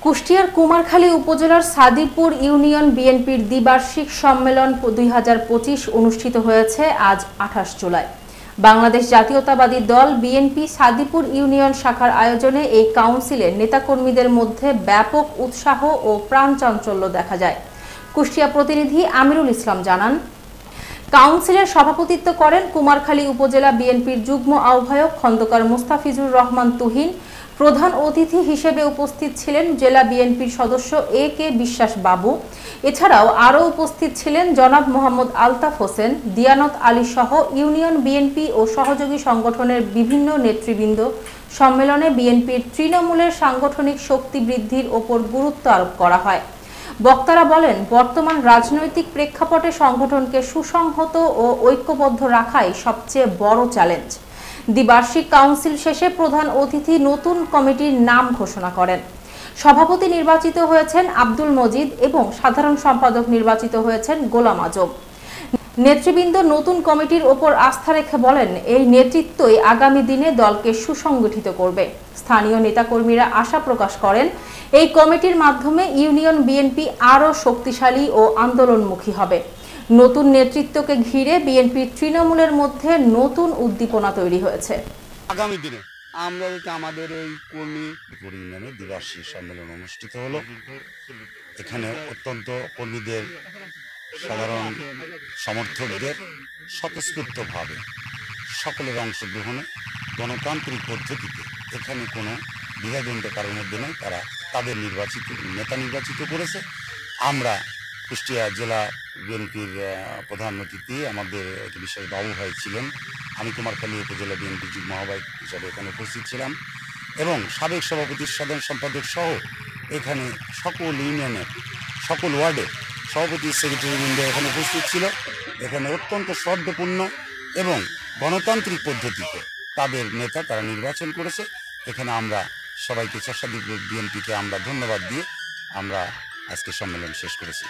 কুষ্টিয়ার কুমারখালী উপজেলার সাদিপুর ইউনিয়ন বিএনপির দ্বিবার্ষিক সম্মেলন 2025 অনুষ্ঠিত হয়েছে আজ 28 জুলাই। বাংলাদেশ জাতীয়তাবাদী দল বিএনপি সাদিপুর ইউনিয়ন শাখার আয়োজনে এই কাউন্সিলের নেতাকর্মীদের মধ্যে ব্যাপক উৎসাহ ও প্রাণচাঞ্চল্য দেখা যায়। কুষ্টিয়া প্রতিনিধি আমিরুল ইসলাম জানান, কাউন্সিলের সভাপতিত্ব করেন কুমারখালী উপজেলা বিএনপির যুগ্ম আহ্বায়ক খন্দকার মুস্তাফিজুর রহমান তুহিন। প্রধান অতিথি হিসেবে উপস্থিত ছিলেন জেলা বিএনপির সদস্য এ.কে. বিশ্বাস বাবু। এছাড়াও আরও উপস্থিত ছিলেন জনাব মোহাম্মদ আলতাফ হোসেন, দিয়ানত আলী সহ ইউনিয়ন বিএনপি ও সহযোগী সংগঠনের বিভিন্ন নেতৃবৃন্দ। সম্মেলনে বিএনপির তৃণমূলের সাংগঠনিক শক্তি বৃদ্ধির ওপর গুরুত্ব আরোপ করা হয়। বক্তারা বলেন, বর্তমান রাজনৈতিক প্রেক্ষাপটে সংগঠনকে সুসংহত ও ঐক্যবদ্ধ রাখাই সবচেয়ে বড় চ্যালেঞ্জ। দ্বিবার্ষিক কাউন্সিল শেষে প্রধান অতিথি নতুন কমিটির নাম ঘোষণা করেন। সভাপতি নির্বাচিত হয়েছেন আব্দুল মজিদ এবং সাধারণ সম্পাদক নির্বাচিত হয়েছেন গোলাম আজম। নেতৃবৃন্দ নতুন কমিটির ওপর আস্থা রেখে বলেন, এই নেতৃত্বই আগামী দিনে দলকে সুসংগঠিত করবে। স্থানীয় নেতাকর্মীরা আশা প্রকাশ করেন, এই কমিটির মাধ্যমে ইউনিয়ন বিএনপি আরও শক্তিশালী ও আন্দোলনমুখী হবে। নতুন নেতৃত্বকে ঘিরে বিএনপির তৃণমূলের মধ্যে নতুন উদ্দীপনা তৈরি হয়েছে। আগামী দিনে আমরা আমাদের এই কর্মী ইউনিয়নের দ্বিবার্ষিক সম্মেলন অনুষ্ঠিত হলো। এখানে অত্যন্ত কর্মীদের, সাধারণ সমর্থকদের স্বতঃস্ফূর্তভাবে সকলের অংশগ্রহণে গণতান্ত্রিক পদ্ধতিতে এখানে কোনো দ্বিধাদ্বন্দ্ব কারোর মধ্যে নেই। তারা তাদের নেতা নির্বাচিত করেছে। আমরা কুষ্টিয়া জেলা বিএনপির প্রধান অতিথি আমাদের বিশেষ বাবু ভাই ছিলেন। আমি কুমারখালী উপজেলা বিএনপি যুগ্ম আহ্বায়ক হিসাবে এখানে উপস্থিত ছিলাম এবং সাবেক সভাপতি, সাধারণ সম্পাদক সহ এখানে সকল ইউনিয়নের সকল ওয়ার্ডের সভাপতি, সেক্রেটারিবৃন্দ এখানে উপস্থিত ছিল। এখানে অত্যন্ত শ্রদ্ধাপূর্ণ এবং গণতান্ত্রিক পদ্ধতিতে তাদের নেতা তারা নির্বাচন করেছে। এখানে আমরা সবাইকে চর্চাদ্বীপ বিএনপিকে আমরা ধন্যবাদ দিয়ে আমরা আজকে সম্মেলন শেষ করেছি।